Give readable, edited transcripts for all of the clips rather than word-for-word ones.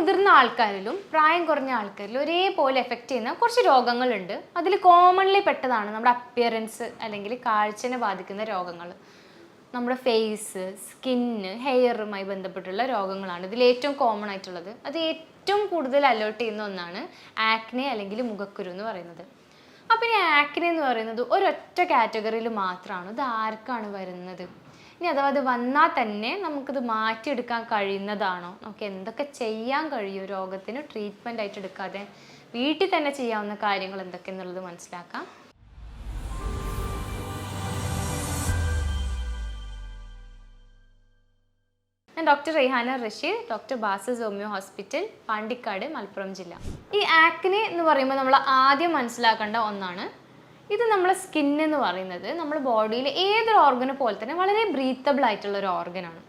മുതിർന്ന ആൾക്കാരിലും പ്രായം കുറഞ്ഞ ആൾക്കാരിലും ഒരേപോലെ എഫക്റ്റ് ചെയ്യുന്ന കുറച്ച് രോഗങ്ങളുണ്ട്. അതിൽ കോമൺലി പെട്ടതാണ് നമ്മുടെ അപ്പിയറൻസ് അല്ലെങ്കിൽ കാഴ്ചനെ ബാധിക്കുന്ന രോഗങ്ങൾ. നമ്മുടെ ഫേസ്, സ്കിന്ന്, ഹെയറുമായി ബന്ധപ്പെട്ടുള്ള രോഗങ്ങളാണ് ഇതിൽ ഏറ്റവും കോമൺ ആയിട്ടുള്ളത്. അത് ഏറ്റവും കൂടുതൽ അലേർട്ട് ചെയ്യുന്ന ഒന്നാണ് ആക്നെ അല്ലെങ്കിൽ മുഖക്കുരു എന്ന് പറയുന്നത്. അപ്പോൾ ഈ ആക്നെ എന്ന് പറയുന്നത് ഒരൊറ്റ കാറ്റഗറിയിൽ മാത്രമാണ്. ഇത് ആർക്കാണ് വരുന്നത്? ഇനി അഥവാ അത് വന്നാൽ തന്നെ നമുക്കിത് മാറ്റിയെടുക്കാൻ കഴിയുന്നതാണോ? നമുക്ക് എന്തൊക്കെ ചെയ്യാൻ കഴിയും രോഗത്തിന് ട്രീറ്റ്മെൻ്റ് ആയിട്ട് എടുക്കാതെ വീട്ടിൽ തന്നെ ചെയ്യാവുന്ന കാര്യങ്ങൾ എന്തൊക്കെയെന്നുള്ളത് മനസ്സിലാക്കാം. ഞാൻ doctor Raihana Rasheed, doctor ബാസസ് homeo hospital, Pandikkad, Malappuram ജില്ല. ഈ ആക്നെ എന്ന് പറയുമ്പോൾ നമ്മൾ ആദ്യം മനസ്സിലാക്കേണ്ട ഒന്നാണ്, ഇത് നമ്മളെ സ്കിൻ എന്ന് പറയുന്നത് നമ്മുടെ ബോഡിയിൽ ഏതൊരു ഓർഗനെ പോലെ തന്നെ വളരെ ബ്രീത്തബിൾ ആയിട്ടുള്ള ഒരു ഓർഗനാണ്.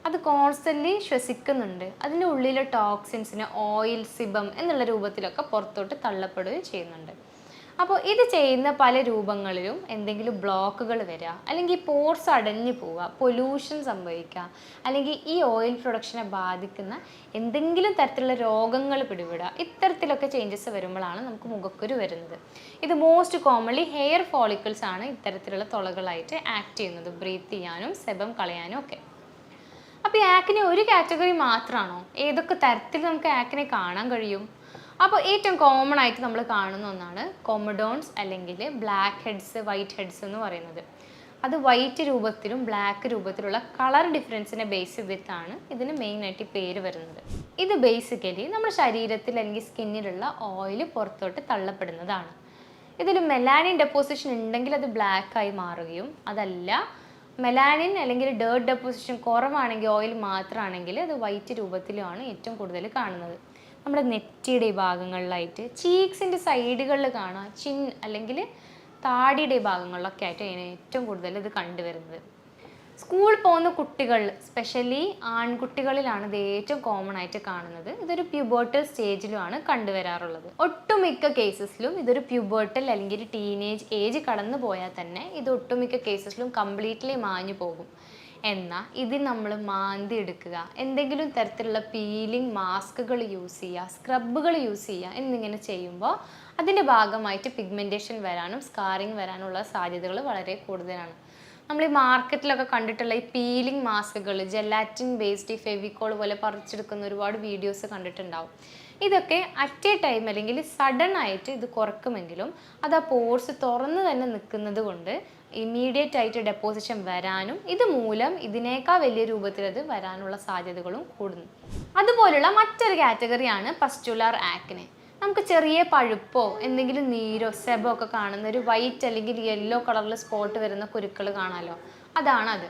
അത് കോൺസ്റ്റൻ്റ്ലി ശ്വസിക്കുന്നുണ്ട്. അതിൻ്റെ ഉള്ളിലെ ടോക്സിൻസിന് ഓയിൽ, സിബം എന്നുള്ള രൂപത്തിലൊക്കെ പുറത്തോട്ട് തള്ളപ്പെടുകയും ചെയ്യുന്നുണ്ട്. അപ്പോൾ ഇത് ചെയ്യുന്ന പല രൂപങ്ങളിലും എന്തെങ്കിലും ബ്ലോക്കുകൾ വരിക, അല്ലെങ്കിൽ പോർസ് അടഞ്ഞു പോവുക, പൊല്യൂഷൻ സംഭവിക്കുക, അല്ലെങ്കിൽ ഈ ഓയിൽ പ്രൊഡക്ഷനെ ബാധിക്കുന്ന എന്തെങ്കിലും തരത്തിലുള്ള രോഗങ്ങൾ പിടിപെടുക, ഇത്തരത്തിലൊക്കെ ചേഞ്ചസ് വരുമ്പോഴാണ് നമുക്ക് മുഖക്കുരു വരുന്നത്. ഇത് മോസ്റ്റ് കോമൺലി ഹെയർ ഫോളിക്കിൾസ് ആണ് ഇത്തരത്തിലുള്ള തുളകളായിട്ട് ആക്ട് ചെയ്യുന്നത്, ബ്രീത്ത് ചെയ്യാനും സെബം കളയാനും ഒക്കെ. അപ്പോൾ ഈ ആക്നെ ഒരു കാറ്റഗറി മാത്രമാണോ? ഏതൊക്കെ തരത്തിൽ നമുക്ക് ആക്നെ കാണാൻ കഴിയും? അപ്പോൾ ഏറ്റവും കോമൺ ആയിട്ട് നമ്മൾ കാണുന്ന ഒന്നാണ് കൊമഡോൺസ് അല്ലെങ്കിൽ ബ്ലാക്ക് ഹെഡ്സ്, വൈറ്റ് ഹെഡ്സ് എന്ന് പറയുന്നത്. അത് വൈറ്റ് രൂപത്തിലും ബ്ലാക്ക് രൂപത്തിലുള്ള കളർ ഡിഫറൻസിനെ ബേസ് ചെയ്തിട്ടാണ് ഇതിന് മെയിനായിട്ട് പേര് വരുന്നത്. ഇത് ബേസിക്കലി നമ്മുടെ ശരീരത്തിൽ അല്ലെങ്കിൽ സ്കിന്നിലുള്ള ഓയിൽ പുറത്തോട്ട് തള്ളപ്പെടുന്നതാണ്. ഇതിൽ മെലാനിൻ ഡെപ്പോസിഷൻ ഉണ്ടെങ്കിൽ അത് ബ്ലാക്കായി മാറുകയും, അതല്ല മെലാനിൻ അല്ലെങ്കിൽ ഡേർട്ട് ഡെപ്പോസിഷൻ കുറവാണെങ്കിൽ, ഓയിൽ മാത്രമാണെങ്കിൽ അത് വൈറ്റ് രൂപത്തിലുമാണ് ഏറ്റവും കൂടുതൽ കാണുന്നത്. നമ്മുടെ നെറ്റിയുടെ ഭാഗങ്ങളിലായിട്ട്, ചീക്സിൻ്റെ സൈഡുകളിൽ കാണാം, ചിൻ അല്ലെങ്കിൽ താടിയുടെ ഭാഗങ്ങളിലൊക്കെ ആയിട്ട് അതിന് ഏറ്റവും കൂടുതൽ ഇത് കണ്ടുവരുന്നത്. സ്കൂളിൽ പോകുന്ന കുട്ടികൾ, സ്പെഷ്യലി ആൺകുട്ടികളിലാണ് ഇത് ഏറ്റവും കോമൺ ആയിട്ട് കാണുന്നത്. ഇതൊരു പ്യൂബർട്ടൽ സ്റ്റേജിലുമാണ് കണ്ടുവരാറുള്ളത്. ഒട്ടുമിക്ക കേസസിലും ഇതൊരു പ്യൂബർട്ടൽ അല്ലെങ്കിൽ ഒരു ടീനേജ് ഏജ് കടന്നു പോയാൽ തന്നെ ഇത് ഒട്ടുമിക്ക കേസസിലും കംപ്ലീറ്റ്ലി മാഞ്ഞു പോകും. എന്നാൽ ഇത് നമ്മൾ മാന്തി എടുക്കുക, എന്തെങ്കിലും തരത്തിലുള്ള പീലിംഗ് മാസ്കുകൾ യൂസ് ചെയ്യുക, സ്ക്രബുകൾ യൂസ് ചെയ്യുക എന്നിങ്ങനെ ചെയ്യുമ്പോൾ അതിൻ്റെ ഭാഗമായിട്ട് പിഗ്മെൻറ്റേഷൻ വരാനും സ്കാറിങ് വരാനുള്ള സാധ്യതകൾ വളരെ കൂടുതലാണ്. നമ്മൾ ഈ മാർക്കറ്റിലൊക്കെ കണ്ടിട്ടുള്ള ഈ പീലിംഗ് മാസ്കുകൾ, ജെലാറ്റിൻ ബേസ്ഡ് ഫെവിക്കോൾ പോലെ പറിച്ചെടുക്കുന്ന ഒരുപാട് വീഡിയോസ് കണ്ടിട്ടുണ്ടാവും. ഇതൊക്കെ അറ്റ് എ ടൈം അല്ലെങ്കിൽ സഡൻ ആയിട്ട് ഇത് കുറക്കുമെങ്കിലും അത് ആ പോർസ് തുറന്ന് തന്നെ നിൽക്കുന്നത് കൊണ്ട് ഇമ്മീഡിയറ്റ് ആയിട്ട് ഡെപ്പോസിഷൻ വരാനും ഇതുമൂലം ഇതിനേക്കാൾ വലിയ രൂപത്തിൽ അത് വരാനുള്ള സാധ്യതകളും കൂടുന്നു. അതുപോലുള്ള മറ്റൊരു കാറ്റഗറിയാണ് പസ്റ്റുലാർ ആക്നെ. നമുക്ക് ചെറിയ പഴുപ്പോ എന്തെങ്കിലും നീരോ സെബോ ഒക്കെ കാണുന്ന ഒരു വൈറ്റ് അല്ലെങ്കിൽ യെല്ലോ കളറിൽ സ്പോട്ട് വരുന്ന കുരുക്കൾ കാണാമല്ലോ, അതാണത്.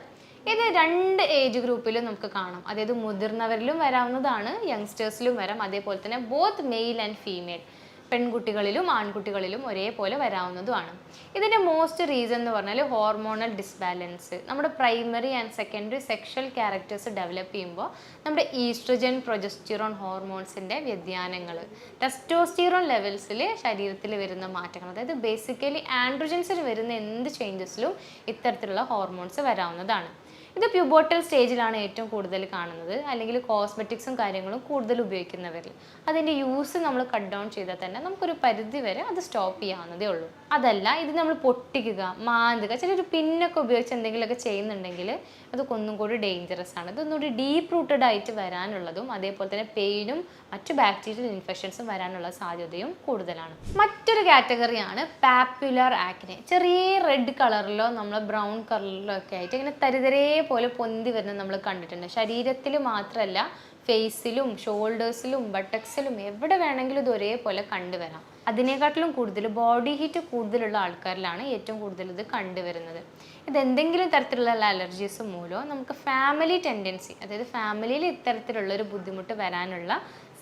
ഇത് 2 ഏജ് ഗ്രൂപ്പിലും നമുക്ക് കാണാം. അതായത് മുതിർന്നവരിലും വരാവുന്നതാണ്, യങ്സ്റ്റേഴ്സിലും വരാം, അതേപോലെ തന്നെ ബോത്ത് മെയിൽ ആൻഡ് ഫീമെയിൽ, പെൺകുട്ടികളിലും ആൺകുട്ടികളിലും ഒരേപോലെ വരാവുന്നതുമാണ്. ഇതിൻ്റെ മോസ്റ്റ് റീസൺ എന്ന് പറഞ്ഞാൽ ഹോർമോണൽ ഡിസ്ബാലൻസ്. നമ്മുടെ primary and secondary sexual characters develop ചെയ്യുമ്പോൾ നമ്മുടെ ഈസ്ട്രജൻ, പ്രൊജസ്റ്റിറോൺ ഹോർമോൺസിൻ്റെ വ്യതിയാനങ്ങൾ, ടെസ്റ്റോസ്റ്റിറോൺ ലെവൽസിൽ ശരീരത്തിൽ വരുന്ന മാറ്റങ്ങൾ, അതായത് ബേസിക്കലി ആൻഡ്രോജൻസിൽ വരുന്ന എന്ത് ചേഞ്ചസിലും ഇത്തരത്തിലുള്ള ഹോർമോൺസ് വരാവുന്നതാണ്. ഇത് പ്യൂബർട്ടൽ സ്റ്റേജിലാണ് ഏറ്റവും കൂടുതൽ കാണുന്നത്, അല്ലെങ്കിൽ കോസ്മെറ്റിക്സും കാര്യങ്ങളും കൂടുതൽ ഉപയോഗിക്കുന്നവരിൽ. അതിൻ്റെ യൂസ് നമ്മൾ കട്ട് ഡൗൺ ചെയ്താൽ തന്നെ നമുക്കൊരു പരിധി വരെ അത് സ്റ്റോപ്പ് ചെയ്യാവുന്നതേ ഉള്ളൂ. അതല്ല ഇത് നമ്മൾ പൊട്ടിക്കുക, മാന്തുക, ചിലൊരു പിന്നൊക്കെ ഉപയോഗിച്ച് എന്തെങ്കിലുമൊക്കെ ചെയ്യുന്നുണ്ടെങ്കിൽ അതൊക്കെ ഒന്നും കൂടി ഡേഞ്ചറസ് ആണ്. ഇതൊന്നുകൂടി ഡീപ്പ് റൂട്ടഡ് ആയിട്ട് വരാനുള്ളതും അതേപോലെ തന്നെ പെയിനും മറ്റു ബാക്ടീരിയൽ ഇൻഫെക്ഷൻസും വരാനുള്ള സാധ്യതയും കൂടുതലാണ്. മറ്റൊരു കാറ്റഗറിയാണ് പാപ്പുലർ ആക്നെ. ചെറിയ റെഡ് കളറിലോ നമ്മൾ ബ്രൗൺ കളറിലോ ഒക്കെ ആയിട്ട് ഇങ്ങനെ തരിതരേ പോലെ പൊന്തി വരുന്നത് നമ്മൾ കണ്ടിട്ടുണ്ട്. ശരീരത്തിൽ മാത്രമല്ല, ഫേസിലും ഷോൾഡേഴ്സിലും ബട്ടക്സിലും എവിടെ വേണമെങ്കിലും ഇത് ഒരേപോലെ കണ്ടുവരാം. അതിനെക്കാട്ടിലും കൂടുതൽ ബോഡി ഹീറ്റ് കൂടുതലുള്ള ആൾക്കാരിലാണ് ഏറ്റവും കൂടുതൽ ഇത് കണ്ടുവരുന്നത്. ഇതെന്തെങ്കിലും തരത്തിലുള്ള അലർജീസ് മൂലമോ നമുക്ക് ഫാമിലി ടെൻഡൻസി, അതായത് ഫാമിലിയിൽ ഇത്തരത്തിലുള്ളൊരു ബുദ്ധിമുട്ട് വരാനുള്ള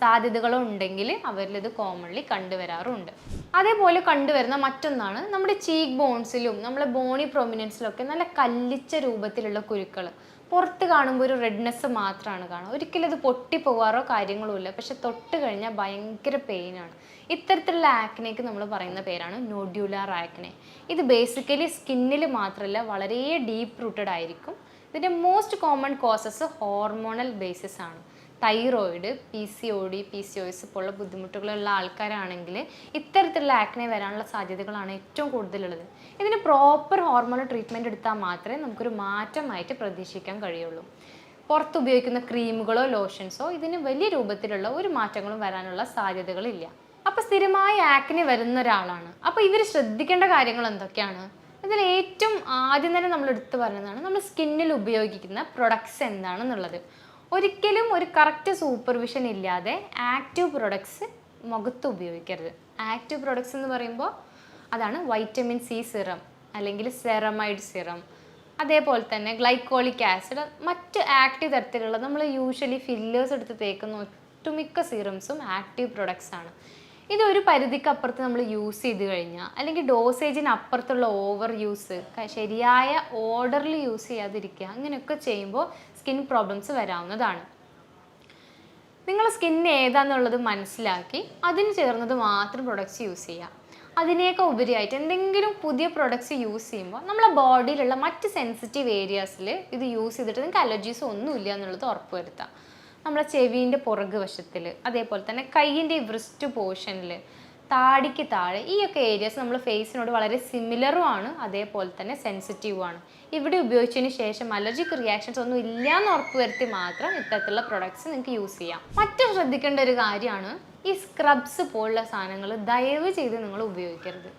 സാധ്യതകളോ ഉണ്ടെങ്കിൽ അവരിൽ ഇത് കോമൺലി കണ്ടുവരാറുണ്ട്. അതേപോലെ കണ്ടുവരുന്ന മറ്റൊന്നാണ് നമ്മുടെ ചീക്ക് ബോൺസിലും നമ്മളെ ബോണി പ്രൊമിനൻസിലൊക്കെ നല്ല കല്ലിച്ച രൂപത്തിലുള്ള കുരുക്കൾ. പുറത്ത് കാണുമ്പോൾ ഒരു റെഡ്നെസ് മാത്രമാണ് കാണുക, ഒരിക്കലും അത് പൊട്ടിപ്പോകാറോ കാര്യങ്ങളോ ഇല്ല, പക്ഷെ തൊട്ട് കഴിഞ്ഞാൽ ഭയങ്കര പെയിനാണ്. ഇത്തരത്തിലുള്ള ആക്നെക്ക് നമ്മൾ പറയുന്ന പേരാണ് നോഡ്യൂലാർ ആക്നെ. ഇത് ബേസിക്കലി സ്കിന്നിൽ മാത്രമല്ല വളരെ ഡീപ്പ് റൂട്ടഡ് ആയിരിക്കും. ഇതിൻ്റെ most common causes hormonal basis ആണ്. തൈറോയിഡ്, PCOD, PCOS പോലുള്ള ബുദ്ധിമുട്ടുകളുള്ള ആൾക്കാരാണെങ്കിൽ ഇത്തരത്തിലുള്ള ആക്നെ വരാനുള്ള സാധ്യതകളാണ് ഏറ്റവും കൂടുതലുള്ളത്. ഇതിന് പ്രോപ്പർ ഹോർമോണൽ ട്രീറ്റ്മെൻറ്റ് എടുത്താൽ മാത്രമേ നമുക്കൊരു മാറ്റമായിട്ട് പ്രതീക്ഷിക്കാൻ കഴിയുള്ളൂ. പുറത്ത് ഉപയോഗിക്കുന്ന ക്രീമുകളോ ലോഷൻസോ ഇതിന് വലിയ രൂപത്തിലുള്ള ഒരു മാറ്റങ്ങളും വരാനുള്ള സാധ്യതകളില്ല. അപ്പോൾ സ്ഥിരമായി ആക്നെ വരുന്ന ഒരാളാണ്. അപ്പോൾ ഇവർ ശ്രദ്ധിക്കേണ്ട കാര്യങ്ങൾ എന്തൊക്കെയാണ്? ഇതിൽ ഏറ്റവും ആദ്യം തന്നെ നമ്മൾ എടുത്തു പറയുന്നതാണ് നമ്മൾ സ്കിന്നിൽ ഉപയോഗിക്കുന്ന പ്രൊഡക്ട്സ് എന്താണെന്നുള്ളത്. ഒരിക്കലും ഒരു കറക്റ്റ് സൂപ്പർവിഷൻ ഇല്ലാതെ ആക്റ്റീവ് പ്രൊഡക്ട്സ് മുഖത്ത് ഉപയോഗിക്കരുത്. ആക്റ്റീവ് പ്രൊഡക്ട്സ് എന്ന് പറയുമ്പോൾ അതാണ് വൈറ്റമിൻ സി സിറം അല്ലെങ്കിൽ സെറമൈഡ് സിറം, അതേപോലെ തന്നെ ഗ്ലൈക്കോളിക് ആസിഡ്, മറ്റ് ആക്റ്റീവ് തരത്തിലുള്ള നമ്മൾ യൂഷ്വലി ഫില്ലേഴ്സ് എടുത്ത് തേക്കുന്ന ഒട്ടുമിക്ക സീറംസും ആക്റ്റീവ് പ്രൊഡക്ട്സ് ആണ്. ഇതൊരു പരിധിക്കപ്പുറത്ത് നമ്മൾ യൂസ് ചെയ്ത് കഴിഞ്ഞാൽ അല്ലെങ്കിൽ ഡോസേജിന് അപ്പുറത്തുള്ള ഓവർ യൂസ്, ശരിയായ ഓർഡറിൽ യൂസ് ചെയ്യാതിരിക്കുക, അങ്ങനെയൊക്കെ ചെയ്യുമ്പോൾ സ്കിൻ പ്രോബ്ലംസ് വരാവുന്നതാണ്. നിങ്ങളുടെ സ്കിൻ ഏതാണെന്നുള്ളത് മനസ്സിലാക്കി അതിന് ചേർന്നത് മാത്രം പ്രൊഡക്ട്സ് യൂസ് ചെയ്യുക. അതിനേക്കാൾ ഉപരിയായിട്ട് എന്തെങ്കിലും പുതിയ പ്രൊഡക്ട്സ് യൂസ് ചെയ്യുമ്പോൾ നമ്മളെ ബോഡിയിലുള്ള മറ്റ് സെൻസിറ്റീവ് ഏരിയാസിൽ ഇത് യൂസ് ചെയ്തിട്ട് നിങ്ങൾക്ക് അലർജീസ് ഒന്നുമില്ല എന്നുള്ളത് ഉറപ്പ് വരുത്താം. നമ്മളെ ചെവീൻ്റെ പുറകു വശത്തിൽ, അതേപോലെ തന്നെ കൈയിൻ്റെ വ്രിസ്റ്റ് പോർഷനിൽ, താടിക്ക് താഴെ, ഈ ഒക്കെ ഏരിയാസ് നമ്മൾ ഫേസിനോട് വളരെ സിമിലറും ആണ്, അതേപോലെ തന്നെ സെൻസിറ്റീവും ആണ്. ഇവിടെ ഉപയോഗിച്ചതിന് ശേഷം അലർജിക് റിയാക്ഷൻസ് ഒന്നും ഇല്ല എന്ന് ഉറപ്പ് വരുത്തി മാത്രം ഇത്തരത്തിലുള്ള പ്രൊഡക്ട്സ് നിങ്ങൾക്ക് യൂസ് ചെയ്യാം. മറ്റും ശ്രദ്ധിക്കേണ്ട ഒരു കാര്യമാണ് ഈ സ്ക്രബ്സ് പോലുള്ള സാധനങ്ങൾ ദയവ് ചെയ്ത് നിങ്ങൾ ഉപയോഗിക്കരുത്.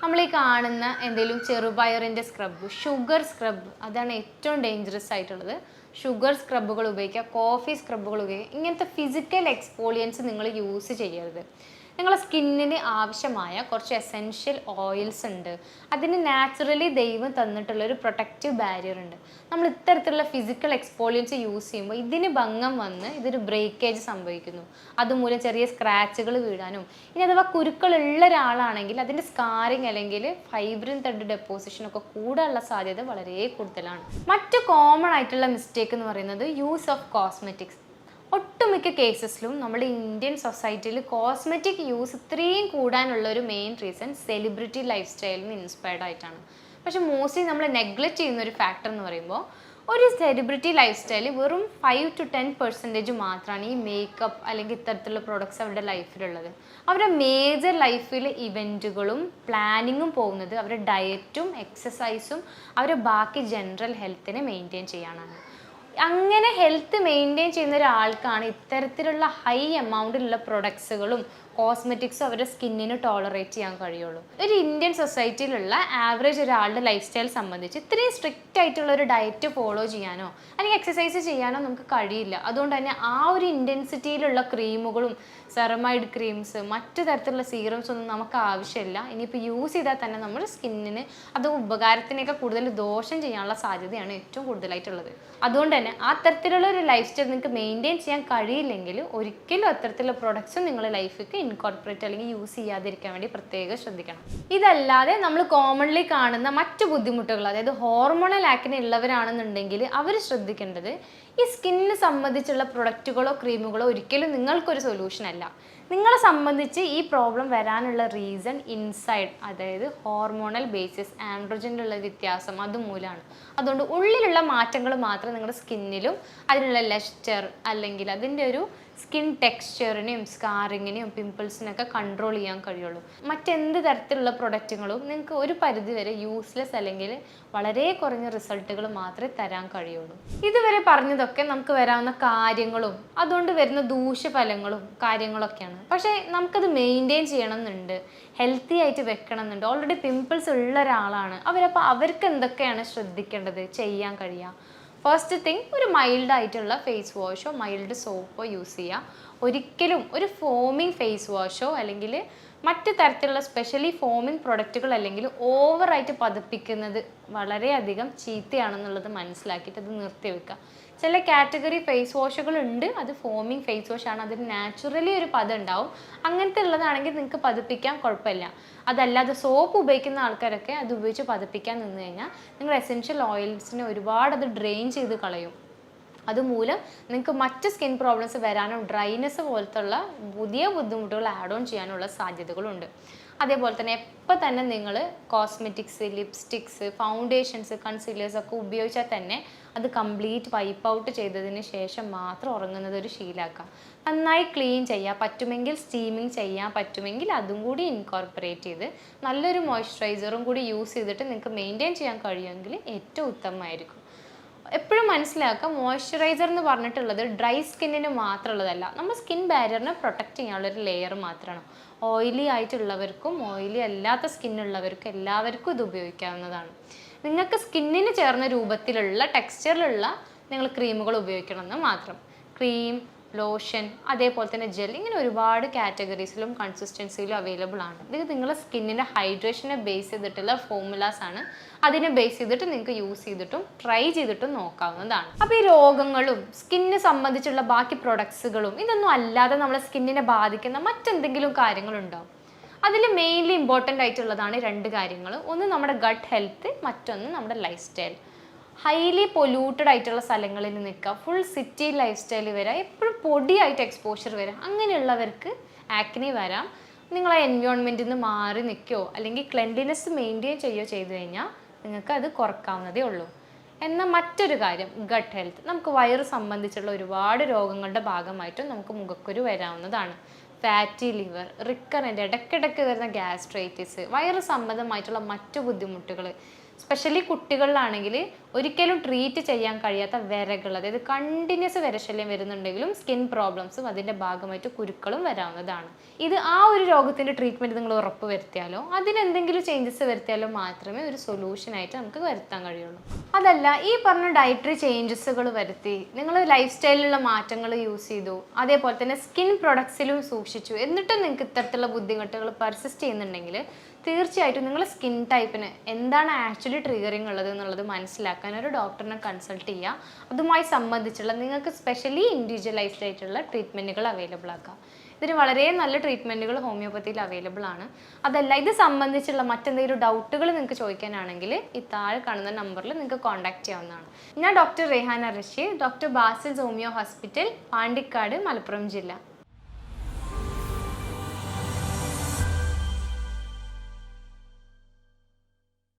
നമ്മൾ ഈ കാണുന്ന എന്തെങ്കിലും ചെറുപയറിൻ്റെ സ്ക്രബ്, ഷുഗർ സ്ക്രബ്, അതാണ് ഏറ്റവും ഡേഞ്ചറസ് ആയിട്ടുള്ളത്. ഷുഗർ സ്ക്രബുകൾ ഉപയോഗിക്കുക, കോഫി സ്ക്രബുകൾ ഉപയോഗിക്കുക. ഇങ്ങനത്തെ ഫിസിക്കൽ എക്സ്ഫോളിയൻസ് നിങ്ങൾ യൂസ് ചെയ്യരുത്. നിങ്ങളുടെ സ്കിന്നിന് ആവശ്യമായ കുറച്ച് എസെൻഷ്യൽ ഓയിൽസ് ഉണ്ട്, അതിന് നാച്ചുറലി ദൈവം തന്നിട്ടുള്ളൊരു പ്രൊട്ടക്റ്റീവ് ബാരിയർ ഉണ്ട്. നമ്മൾ ഇത്തരത്തിലുള്ള ഫിസിക്കൽ എക്സ്പോളിയൻസ് യൂസ് ചെയ്യുമ്പോൾ ഇതിന് ഭംഗം വന്ന് ഇതൊരു ബ്രേക്കേജ് സംഭവിക്കുന്നു. അതുമൂലം ചെറിയ സ്ക്രാച്ചുകൾ വീഴാനും, ഇനി അഥവാ കുരുക്കളുള്ള ഒരാളാണെങ്കിൽ അതിൻ്റെ സ്കാറിങ് അല്ലെങ്കിൽ ഫൈബ്രിൻ ത്രെഡ് ഡെപ്പോസിഷനൊക്കെ കൂടാനുള്ള സാധ്യത വളരെ കൂടുതലാണ്. മറ്റു കോമൺ ആയിട്ടുള്ള മിസ്റ്റേക്ക് എന്ന് പറയുന്നത് യൂസ് ഓഫ് കോസ്മെറ്റിക്സ്. ഒട്ടുമിക്ക കേസസിലും നമ്മുടെ ഇന്ത്യൻ സൊസൈറ്റിയിൽ കോസ്മെറ്റിക് യൂസ് ഇത്രയും കൂടാനുള്ള ഒരു മെയിൻ റീസൺ സെലിബ്രിറ്റി ലൈഫ് സ്റ്റൈലിന് ഇൻസ്പയർഡ് ആയിട്ടാണ്. പക്ഷെ മോസ്റ്റ്ലി നമ്മൾ നെഗ്ലക്റ്റ് ചെയ്യുന്ന ഒരു ഫാക്ടർ എന്ന് പറയുമ്പോൾ ഒരു സെലിബ്രിറ്റി ലൈഫ് സ്റ്റൈൽ വെറും 5 to 10% മാത്രമാണ് ഈ മേക്കപ്പ് അല്ലെങ്കിൽ ഇത്തരത്തിലുള്ള പ്രോഡക്ട്സ് അവരുടെ ലൈഫിലുള്ളത്. അവരുടെ മേജർ ലൈഫിൽ ഇവൻറ്റുകളും പ്ലാനിങ്ങും പോകുന്നത് അവരുടെ ഡയറ്റും എക്സസൈസും അവരുടെ ബാക്കി ജനറൽ ഹെൽത്തിനെ മെയിൻറ്റെയിൻ ചെയ്യാനാണ്. അങ്ങനെ ഹെൽത്ത് മെയിൻറ്റെയിൻ ചെയ്യുന്ന ഒരാൾക്കാണ് ഇത്തരത്തിലുള്ള ഹൈ എമൗണ്ടിലുള്ള പ്രൊഡക്ട്സുകളും കോസ്മെറ്റിക്സും അവരുടെ സ്കിന്നിന് ടോളറേറ്റ് ചെയ്യാൻ കഴിയുള്ളൂ. ഒരു ഇന്ത്യൻ സൊസൈറ്റിയിലുള്ള ആവറേജ് ഒരാളുടെ ലൈഫ് സ്റ്റൈൽ സംബന്ധിച്ച് ഇത്രയും സ്ട്രിക്റ്റ് ആയിട്ടുള്ള ഒരു ഡയറ്റ് ഫോളോ ചെയ്യാനോ അല്ലെങ്കിൽ എക്സസൈസ് ചെയ്യാനോ നമുക്ക് കഴിയില്ല. അതുകൊണ്ട് തന്നെ ആ ഒരു ഇൻറ്റൻസിറ്റിയിലുള്ള ക്രീമുകളും സെറമൈഡ് ക്രീംസ്, മറ്റു തരത്തിലുള്ള സീറംസ് ഒന്നും നമുക്ക് ആവശ്യമില്ല. ഇനിയിപ്പോൾ യൂസ് ചെയ്താൽ തന്നെ നമ്മുടെ സ്കിന്നിന് അത് ഉപകാരത്തിനേക്കാൾ കൂടുതൽ ദോഷം ചെയ്യാനുള്ള സാധ്യതയാണ് ഏറ്റവും കൂടുതലായിട്ടുള്ളത്. അതുകൊണ്ട് തന്നെ ആ തരത്തിലുള്ള ഒരു ലൈഫ് സ്റ്റൈൽ നിങ്ങൾക്ക് മെയിൻറ്റെയിൻ ചെയ്യാൻ കഴിയില്ലെങ്കിൽ ഒരിക്കലും അത്തരത്തിലുള്ള പ്രൊഡക്ട്സും നിങ്ങളുടെ ലൈഫിലേക്ക് ഇൻകോർപ്പറേറ്റ് അല്ലെങ്കിൽ യൂസ് ചെയ്യാതിരിക്കാൻ വേണ്ടി പ്രത്യേകം ശ്രദ്ധിക്കണം. ഇതല്ലാതെ നമ്മൾ കോമൺലി കാണുന്ന മറ്റു ബുദ്ധിമുട്ടുകൾ, അതായത് ഹോർമോണൽ ആക്നെ ഉള്ളവരാണെന്നുണ്ടെങ്കിൽ അവർ ശ്രദ്ധിക്കേണ്ടത് ഈ സ്കിന്നിനെ സംബന്ധിച്ചുള്ള പ്രൊഡക്റ്റുകളോ ക്രീമുകളോ ഒരിക്കലും നിങ്ങൾക്കൊരു സൊല്യൂഷൻ അല്ല. നിങ്ങളെ സംബന്ധിച്ച് ഈ പ്രോബ്ലം വരാനുള്ള റീസൺ ഇൻസൈഡ്, അതായത് ഹോർമോണൽ ബേസിസ്, ആൻഡ്രോജനിലുള്ള വ്യത്യാസം അതുമൂലമാണ്. അതുകൊണ്ട് ഉള്ളിലുള്ള മാറ്റങ്ങൾ മാത്രമേ നിങ്ങളുടെ സ്കിന്നിലും അതിനുള്ള ലെസ്റ്റർ അല്ലെങ്കിൽ അതിൻ്റെ ഒരു സ്കിൻ ടെക്സ്ചറിനെയും സ്കാറിങ്ങിനെയും പിമ്പിൾസിനൊക്കെ കൺട്രോൾ ചെയ്യാൻ കഴിയുള്ളൂ. മറ്റെന്ത് തരത്തിലുള്ള പ്രൊഡക്റ്റുകളും നിങ്ങൾക്ക് ഒരു പരിധിവരെ യൂസ്ലെസ് അല്ലെങ്കിൽ വളരെ കുറഞ്ഞ റിസൾട്ടുകൾ മാത്രമേ തരാൻ കഴിയുള്ളൂ. ഇതുവരെ പറഞ്ഞതൊക്കെ നമുക്ക് വരാവുന്ന കാര്യങ്ങളും അതുകൊണ്ട് വരുന്ന ദൂഷ്യഫലങ്ങളും കാര്യങ്ങളൊക്കെയാണ്. പക്ഷേ നമുക്കത് മെയിൻറ്റെയിൻ ചെയ്യണം എന്നുണ്ട്, ഹെൽത്തി ആയിട്ട് വെക്കണം എന്നുണ്ട്. ഓൾറെഡി പിമ്പിൾസ് ഉള്ള ഒരാളാണ് അവരപ്പോൾ അവർക്ക് എന്തൊക്കെയാണ് ശ്രദ്ധിക്കേണ്ടത്, ചെയ്യാൻ കഴിയുക? ഫസ്റ്റ് തിങ്, ഒരു മൈൽഡ് ആയിട്ടുള്ള ഫേസ് വാഷോ മൈൽഡ് സോപ്പോ യൂസ് ചെയ്യുക. ഒരിക്കലും ഒരു ഫോമിങ് ഫേസ് വാഷോ അല്ലെങ്കിൽ മറ്റു തരത്തിലുള്ള സ്പെഷ്യലി ഫോമിങ് പ്രൊഡക്റ്റുകൾ അല്ലെങ്കിൽ ഓവറായിട്ട് പതപ്പിക്കുന്നത് വളരെയധികം ചീത്തയാണെന്നുള്ളത് മനസ്സിലാക്കിയിട്ട് അത് നിർത്തിവെക്കുക. ചില കാറ്റഗറി ഫേസ് വാഷുകൾ ഉണ്ട്, അത് ഫോമിങ് ഫേസ് വാഷാണ്, അതിന് നാച്ചുറലി ഒരു പതം ഉണ്ടാവും. അങ്ങനത്തെ ഉള്ളതാണെങ്കിൽ നിങ്ങൾക്ക് പതിപ്പിക്കാൻ കുഴപ്പമില്ല. അതല്ലാതെ സോപ്പ് ഉപയോഗിക്കുന്ന ആൾക്കാരൊക്കെ അത് ഉപയോഗിച്ച് പതിപ്പിക്കാൻ നിന്ന് കഴിഞ്ഞാൽ നിങ്ങൾ എസെൻഷ്യൽ ഓയിൽസിനെ ഒരുപാട് അത് ഡ്രെയിൻ ചെയ്ത് കളയും. അതുമൂലം നിങ്ങൾക്ക് മറ്റ് സ്കിൻ പ്രോബ്ലംസ് വരാനോ ഡ്രൈനെസ് പോലത്തുള്ള പുതിയ ബുദ്ധിമുട്ടുകൾ ആഡ് ഓൺ ചെയ്യാനുള്ള സാധ്യതകളുണ്ട്. അതേപോലെ തന്നെ എപ്പോൾ തന്നെ നിങ്ങൾ കോസ്മെറ്റിക്സ്, ലിപ്സ്റ്റിക്സ്, ഫൗണ്ടേഷൻസ്, കൺസീലേഴ്സ് ഒക്കെ ഉപയോഗിച്ചാൽ തന്നെ അത് കംപ്ലീറ്റ് വൈപ്പ് ഔട്ട് ചെയ്തതിന് ശേഷം മാത്രം ഉറങ്ങുന്നത് ഒരു ശീലമാക്കാം. നന്നായി ക്ലീൻ ചെയ്യുക, പറ്റുമെങ്കിൽ സ്റ്റീമിങ് ചെയ്യാൻ പറ്റുമെങ്കിൽ അതും കൂടി ഇൻകോർപ്പറേറ്റ് ചെയ്ത് നല്ലൊരു മോയ്സ്ചറൈസറും കൂടി യൂസ് ചെയ്തിട്ട് നിങ്ങൾക്ക് മെയിൻറ്റെയിൻ ചെയ്യാൻ കഴിയുമെങ്കിൽ ഏറ്റവും ഉത്തമമായിരിക്കും. എപ്പോഴും മനസ്സിലാക്കുക, മോയ്സ്ചറൈസർ എന്ന് പറഞ്ഞിട്ടുള്ളത് ഡ്രൈ സ്കിന്നിന് മാത്രമുള്ളതല്ല, നമ്മൾ സ്കിൻ ബാരിയറിനെ പ്രൊട്ടക്റ്റ് ചെയ്യാനുള്ളൊരു ലെയർ മാത്രമാണ്. ഓയിലി ആയിട്ടുള്ളവർക്കും ഓയിലി അല്ലാത്ത സ്കിന്നുള്ളവർക്കും എല്ലാവർക്കും ഇത് ഉപയോഗിക്കാവുന്നതാണ്. നിങ്ങൾക്ക് സ്കിന്നിന് ചേർന്ന രൂപത്തിലുള്ള ടെക്സ്ചറിലുള്ള നിങ്ങൾ ക്രീമുകൾ ഉപയോഗിക്കണമെന്ന് മാത്രം. ക്രീം, ലോഷൻ, അതേപോലെ തന്നെ ജെൽ, ഇങ്ങനെ ഒരുപാട് കാറ്റഗറീസിലും കൺസിസ്റ്റൻസിയിലും അവൈലബിൾ ആണ്. ഇത് നിങ്ങളുടെ സ്കിന്നിൻ്റെ ഹൈഡ്രേഷനെ ബേസ് ചെയ്തിട്ടുള്ള ഫോർമുലാസ് ആണ്. അതിനെ ബേസ് ചെയ്തിട്ട് നിങ്ങൾക്ക് യൂസ് ചെയ്തിട്ടും ട്രൈ ചെയ്തിട്ടും നോക്കാവുന്നതാണ്. അപ്പോൾ ഈ രോഗങ്ങളും സ്കിന്നിനെ സംബന്ധിച്ചുള്ള ബാക്കി പ്രൊഡക്ട്സുകളും ഇതൊന്നും അല്ലാതെ നമ്മളെ സ്കിന്നിനെ ബാധിക്കുന്ന മറ്റെന്തെങ്കിലും കാര്യങ്ങളുണ്ടാവും. അതിൽ മെയിൻലി ഇമ്പോർട്ടൻ്റ് ആയിട്ടുള്ളതാണ് 2 കാര്യങ്ങൾ. ഒന്ന് നമ്മുടെ ഗട്ട് ഹെൽത്ത്, മറ്റൊന്ന് നമ്മുടെ ലൈഫ് സ്റ്റൈൽ. ഹൈലി പൊല്യൂട്ടഡ് ആയിട്ടുള്ള സ്ഥലങ്ങളിൽ നിൽക്കുക, ഫുൾ സിറ്റി ലൈഫ് സ്റ്റൈൽ വരിക, എപ്പോഴും പൊടിയായിട്ട് എക്സ്പോഷർ വരാം, അങ്ങനെയുള്ളവർക്ക് ആക്നെ വരാം. നിങ്ങൾ ആ എൻവയോൺമെൻറ്റിൽ നിന്ന് മാറി നിൽക്കുകയോ അല്ലെങ്കിൽ ക്ലെൻലിനെസ് മെയിൻറ്റെയിൻ ചെയ്യുകയോ ചെയ്തു കഴിഞ്ഞാൽ നിങ്ങൾക്ക് അത് കുറക്കാവുന്നതേ ഉള്ളൂ. എന്നാൽ മറ്റൊരു കാര്യം, ഗട്ട് ഹെൽത്ത്. നമുക്ക് വയറ് സംബന്ധിച്ചുള്ള ഒരുപാട് രോഗങ്ങളുടെ ഭാഗമായിട്ടും നമുക്ക് മുഖക്കുരു വരാവുന്നതാണ്. ഫാറ്റി ലിവർ, റിക്കറൻ്റ് ഇടയ്ക്കിടയ്ക്ക് വരുന്ന ഗ്യാസ്ട്രൈറ്റിസ്, വയറ് സംബന്ധമായിട്ടുള്ള മറ്റു ബുദ്ധിമുട്ടുകൾ, സ്പെഷ്യലി കുട്ടികളിലാണെങ്കിൽ ഒരിക്കലും ട്രീറ്റ് ചെയ്യാൻ കഴിയാത്ത വിരകൾ, അതായത് കണ്ടിന്യൂസ് വിരശല്യം വരുന്നുണ്ടെങ്കിലും സ്കിൻ പ്രോബ്ലംസും അതിൻ്റെ ഭാഗമായിട്ട് കുരുക്കളും വരാവുന്നതാണ്. ഇത് ആ ഒരു രോഗത്തിൻ്റെ ട്രീറ്റ്മെൻറ്റ് നിങ്ങൾ ഉറപ്പ് വരുത്തിയാലോ അതിനെന്തെങ്കിലും ചേഞ്ചസ് വരുത്തിയാലോ മാത്രമേ ഒരു സൊല്യൂഷനായിട്ട് നമുക്ക് വരുത്താൻ കഴിയുള്ളൂ. അതല്ല, ഈ പറഞ്ഞ ഡയറ്ററി ചേഞ്ചസുകൾ വരുത്തി നിങ്ങൾ ലൈഫ് സ്റ്റൈലിലുള്ള മാറ്റങ്ങൾ യൂസ് ചെയ്തു, അതേപോലെ തന്നെ സ്കിൻ പ്രൊഡക്ട്സിലും സൂക്ഷിച്ചു, എന്നിട്ടും നിങ്ങൾക്ക് ഇത്തരത്തിലുള്ള ബുദ്ധിമുട്ടുകൾ പെർസിസ്റ്റ് ചെയ്യുന്നുണ്ടെങ്കിൽ തീർച്ചയായിട്ടും നിങ്ങൾ സ്കിൻ ടൈപ്പിന് എന്താണ് ആക്ച്വലി ട്രിഗറിങ് ഉള്ളത് എന്നുള്ളത് മനസ്സിലാക്കാൻ ഒരു ഡോക്ടറിനെ കൺസൾട്ട് ചെയ്യുക. അതുമായി സംബന്ധിച്ചുള്ള നിങ്ങൾക്ക് സ്പെഷ്യലി ഇൻഡിവിജ്വലൈസ്ഡ് ആയിട്ടുള്ള ട്രീറ്റ്മെൻറ്റുകൾ അവൈലബിൾ ആക്കുക. ഇതിന് വളരെ നല്ല ട്രീറ്റ്മെൻറ്റുകൾ ഹോമിയോപ്പതിയിൽ അവൈലബിൾ ആണ്. അതല്ല, ഇത് സംബന്ധിച്ചുള്ള മറ്റെന്തെങ്കിലും ഡൗട്ടുകൾ നിങ്ങൾക്ക് ചോദിക്കാനാണെങ്കിൽ ഈ താഴെ കാണുന്ന നമ്പറിൽ നിങ്ങൾക്ക് കോൺടാക്ട് ചെയ്യാവുന്നതാണ്. ഞാൻ doctor Raihana Rasheed, doctor Basil's homeo hospital, Pandikkad, Malappuram ജില്ല.